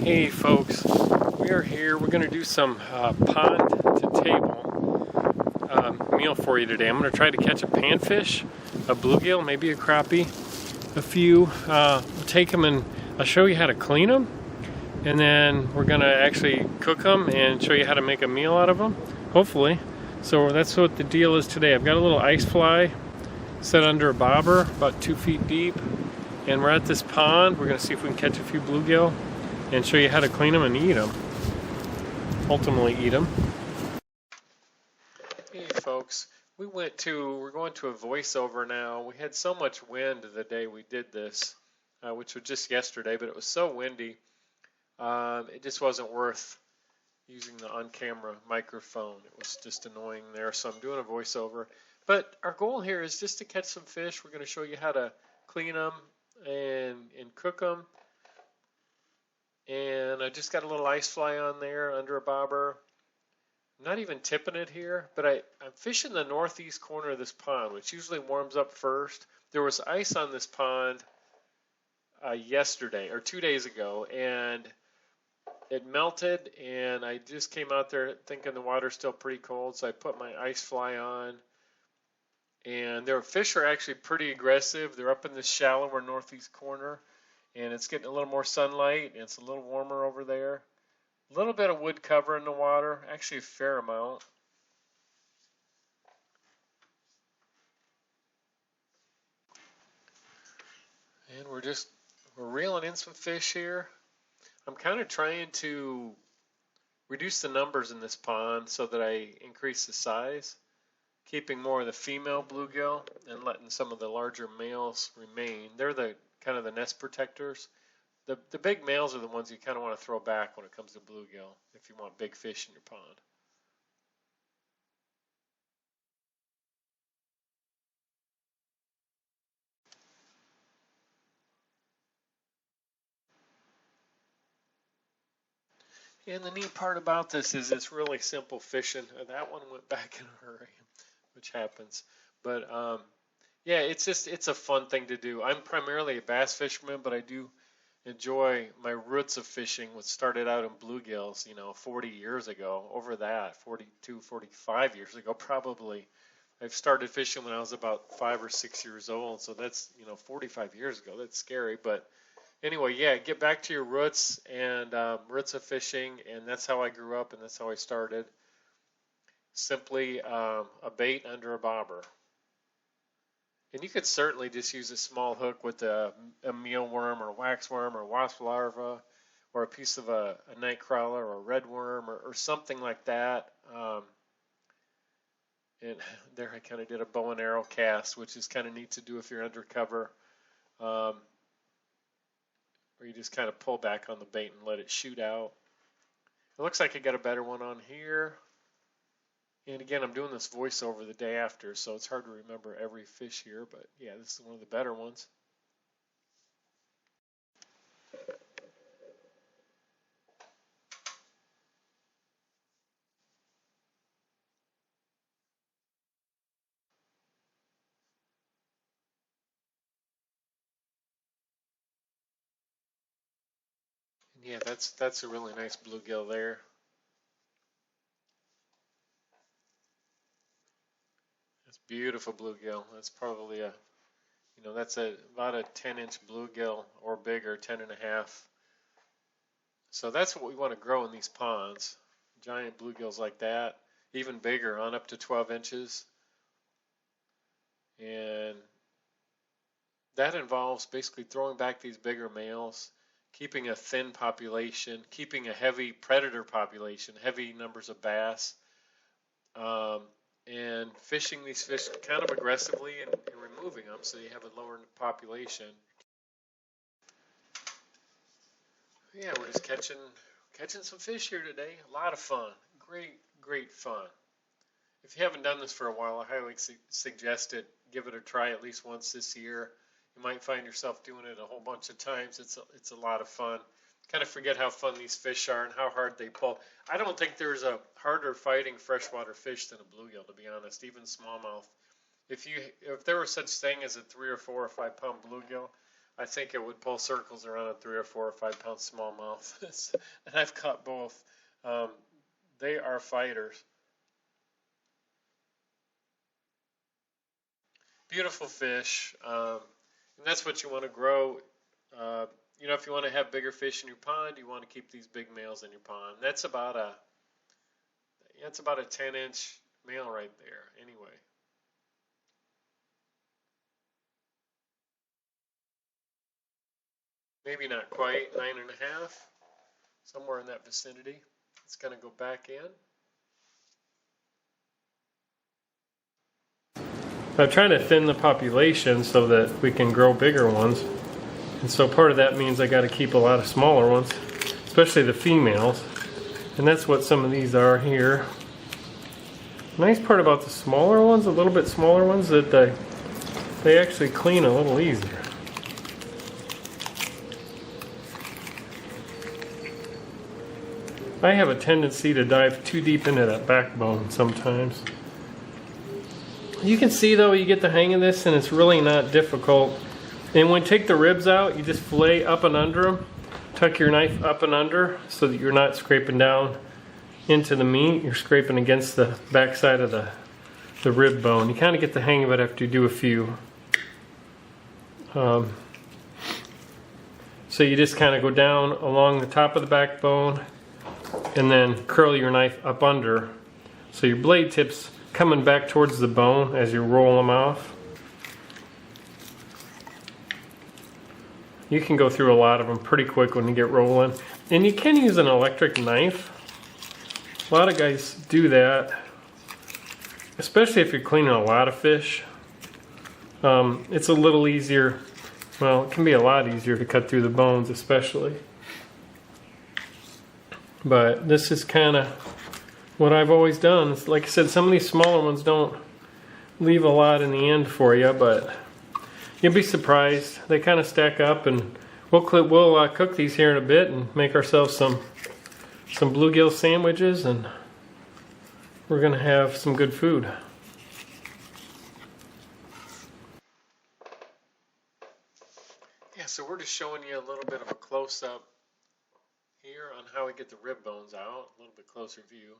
Hey folks, we are here. We're going to do some pond to table meal for you today. I'm going to try to catch a panfish, a bluegill, maybe a crappie, a few. We'll take them and I'll show you how to clean them. And then we're going to actually cook them and show you how to make a meal out of them, hopefully. So that's what the deal is today. I've got a little ice fly set under a bobber about 2 feet deep. And we're at this pond. We're going to see if we can catch a few bluegill and show you how to clean them and eat them. Ultimately eat them. Hey folks, we're going to a voiceover now. We had so much wind the day we did this, which was just yesterday, but it was so windy, it just wasn't worth using the on-camera microphone. It was just annoying there, so I'm doing a voiceover. But our goal here is just to catch some fish. We're going to show you how to clean them and cook them. And I just got a little ice fly on there under a bobber. I'm not even tipping it here, but I'm fishing the northeast corner of this pond, which usually warms up first. There was ice on this pond yesterday or 2 days ago, and it melted, and I just came out there thinking the water's still pretty cold, so I put my ice fly on. And their fish are actually pretty aggressive. They're up in this shallower northeast corner. And it's getting a little more sunlight, and it's a little warmer over there. A little bit of wood cover in the water, actually a fair amount. And we're reeling in some fish here. I'm kind of trying to reduce the numbers in this pond so that I increase the size, keeping more of the female bluegill and letting some of the larger males remain. They're the kind of the nest protectors. The big males are the ones you kind of want to throw back when it comes to bluegill if you want big fish in your pond. And the neat part about this is it's really simple fishing. That one went back in a hurry, which happens. But yeah, it's a fun thing to do. I'm primarily a bass fisherman, but I do enjoy my roots of fishing, which started out in bluegills, 40 years ago, over that, 42, 45 years ago, probably. I've started fishing when I was about 5 or 6 years old, so that's, 45 years ago. That's scary, but anyway, yeah, get back to your roots and roots of fishing, and that's how I grew up, and that's how I started. Simply a bait under a bobber. And you could certainly just use a small hook with a mealworm or waxworm or wasp larva or a piece of a night crawler or a red worm or something like that. And there I kind of did a bow and arrow cast, which is kind of neat to do if you're undercover. Or you just kind of pull back on the bait and let it shoot out. It looks like I got a better one on here. And again, I'm doing this voiceover the day after, so it's hard to remember every fish here, but yeah, this is one of the better ones. And yeah, that's a really nice bluegill there. That's beautiful bluegill. That's probably that's about a 10-inch bluegill or bigger, 10 and a half. So that's what we want to grow in these ponds. Giant bluegills like that, even bigger, on up to 12 inches. And that involves basically throwing back these bigger males, keeping a thin population, keeping a heavy predator population, heavy numbers of bass, and fishing these fish kind of aggressively and removing them so you have a lower population. Yeah, we're just catching some fish here today. A lot of fun. Great fun. If you haven't done this for a while, I highly suggest it. Give it a try at least once this year. You might find yourself doing it a whole bunch of times. It's a lot of fun. Kind of forget how fun these fish are and how hard they pull. I don't think there's a harder fighting freshwater fish than a bluegill, to be honest, even smallmouth. If there was such thing as a 3 or 4 or 5 pound bluegill, I think it would pull circles around a 3 or 4 or 5 pound smallmouth. And I've caught both. Um, they are fighters. Beautiful fish. And that's what you want to grow. You know, if you want to have bigger fish in your pond, you want to keep these big males in your pond. That's about a 10-inch male right there. Anyway. Maybe not quite, 9.5, somewhere in that vicinity. It's going to go back in. I'm trying to thin the population so that we can grow bigger ones. And so part of that means I got to keep a lot of smaller ones, especially the females. And that's what some of these are here. Nice part about the smaller ones, a little bit smaller ones, that they actually clean a little easier. I have a tendency to dive too deep into that backbone sometimes. You can see though, you get the hang of this and it's really not difficult. And when you take the ribs out, you just fillet up and under them. Tuck your knife up and under so that you're not scraping down into the meat. You're scraping against the backside of the rib bone. You kind of get the hang of it after you do a few. So you just kind of go down along the top of the backbone and then curl your knife up under. So your blade tip's coming back towards the bone as you roll them off. You can go through a lot of them pretty quick when you get rolling. And you can use an electric knife. A lot of guys do that, especially if you're cleaning a lot of fish. It's a little easier. Well, it can be a lot easier to cut through the bones, especially. But this is kind of what I've always done. Like I said, some of these smaller ones don't leave a lot in the end for you, but you'll be surprised. They kind of stack up, and we'll cook these here in a bit and make ourselves some bluegill sandwiches, and we're gonna have some good food. Yeah, so we're just showing you a little bit of a close-up here on how we get the rib bones out, a little bit closer view.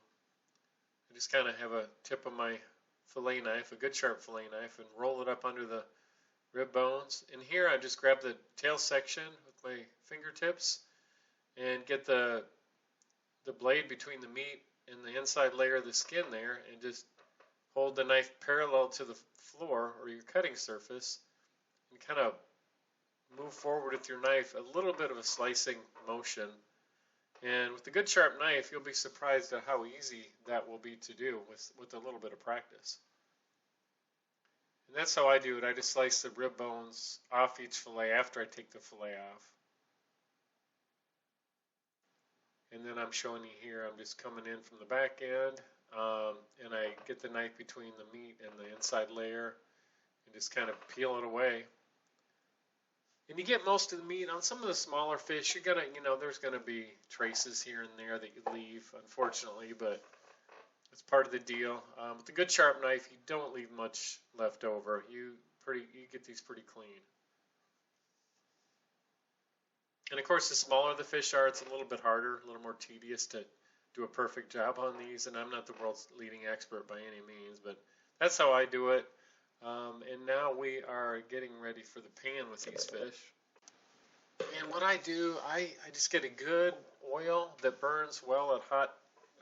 I just kind of have a tip of my fillet knife, a good sharp fillet knife, and roll it up under the rib bones. And here I just grab the tail section with my fingertips and get the blade between the meat and the inside layer of the skin there, and just hold the knife parallel to the floor or your cutting surface and kind of move forward with your knife, a little bit of a slicing motion. And with a good sharp knife, you'll be surprised at how easy that will be to do with a little bit of practice. And that's how I do it. I just slice the rib bones off each fillet after I take the fillet off. And then I'm showing you here, I'm just coming in from the back end, and I get the knife between the meat and the inside layer and just kind of peel it away. And you get most of the meat. On some of the smaller fish, you're gonna, there's gonna be traces here and there that you leave, unfortunately, but it's part of the deal. With a good sharp knife, you don't leave much left over. You get these pretty clean. And of course, the smaller the fish are, it's a little bit harder, a little more tedious to do a perfect job on these. And I'm not the world's leading expert by any means, but that's how I do it. And now we are getting ready for the pan with these fish. And what I do, I just get a good oil that burns well at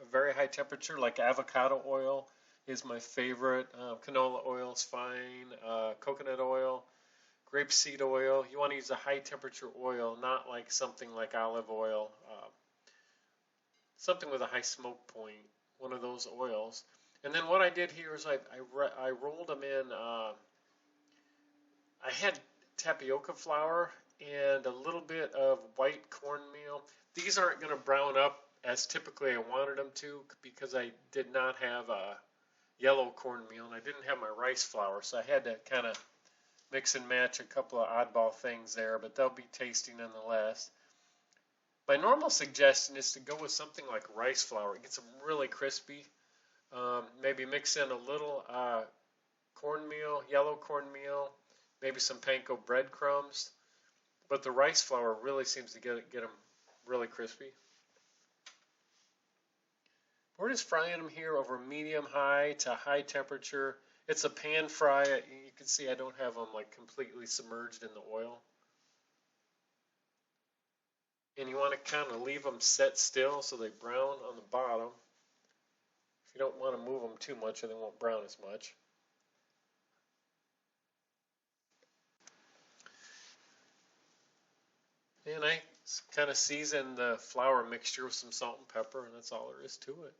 a very high temperature, like avocado oil is my favorite. Canola oil is fine. Coconut oil, grapeseed oil. You want to use a high temperature oil, not like something like olive oil. Something with a high smoke point, one of those oils. And then what I did here is I rolled them in. I had tapioca flour and a little bit of white cornmeal. These aren't going to brown up as typically I wanted them to, because I did not have yellow cornmeal and I didn't have my rice flour, so I had to kind of mix and match a couple of oddball things there, but they'll be tasty nonetheless. My normal suggestion is to go with something like rice flour. It gets them really crispy. Maybe mix in a little cornmeal, yellow cornmeal, maybe some panko breadcrumbs, but the rice flour really seems to get them really crispy. We're just frying them here over medium-high to high temperature. It's a pan fry. You can see I don't have them like completely submerged in the oil. And you want to kind of leave them set still so they brown on the bottom. If you don't want to move them too much, or they won't brown as much. And I kind of season the flour mixture with some salt and pepper, and that's all there is to it.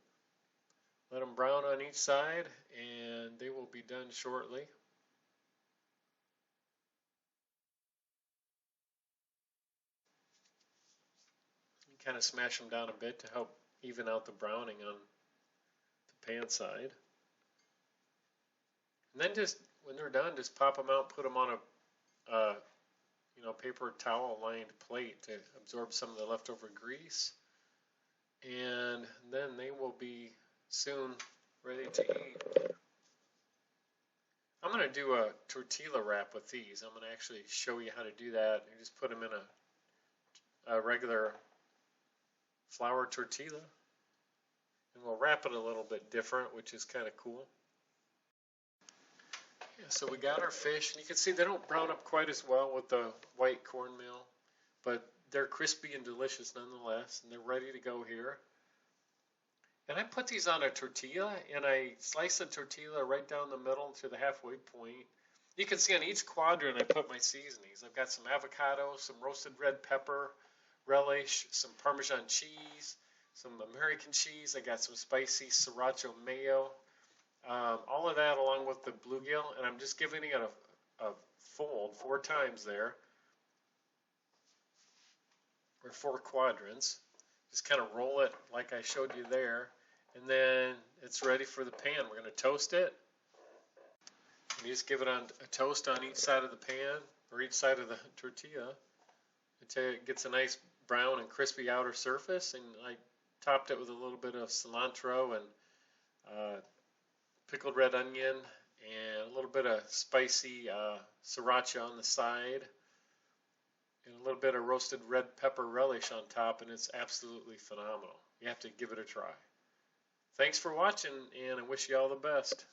Let them brown on each side, and they will be done shortly. You kind of smash them down a bit to help even out the browning on the pan side. And then just when they're done, just pop them out, put them on a paper towel lined plate to absorb some of the leftover grease. And then they will be soon ready to eat. I'm going to do a tortilla wrap with these. I'm going to actually show you how to do that. You just put them in a regular flour tortilla. And we'll wrap it a little bit different, which is kind of cool. Yeah, so we got our fish, and you can see they don't brown up quite as well with the white cornmeal, but they're crispy and delicious nonetheless, and they're ready to go here. And I put these on a tortilla, and I slice the tortilla right down the middle to the halfway point. You can see on each quadrant I put my seasonings. I've got some avocado, some roasted red pepper, relish, some Parmesan cheese, some American cheese. I got some spicy sriracha mayo. All of that along with the bluegill, and I'm just giving it a fold 4 times there, or 4 quadrants. Just kind of roll it like I showed you there, and then it's ready for the pan. We're going to toast it. You just give it on a toast on each side of the pan, or each side of the tortilla, until it gets a nice brown and crispy outer surface. And I topped it with a little bit of cilantro and pickled red onion and a little bit of spicy sriracha on the side, and a little bit of roasted red pepper relish on top, and it's absolutely phenomenal. You have to give it a try. Thanks for watching, and I wish you all the best.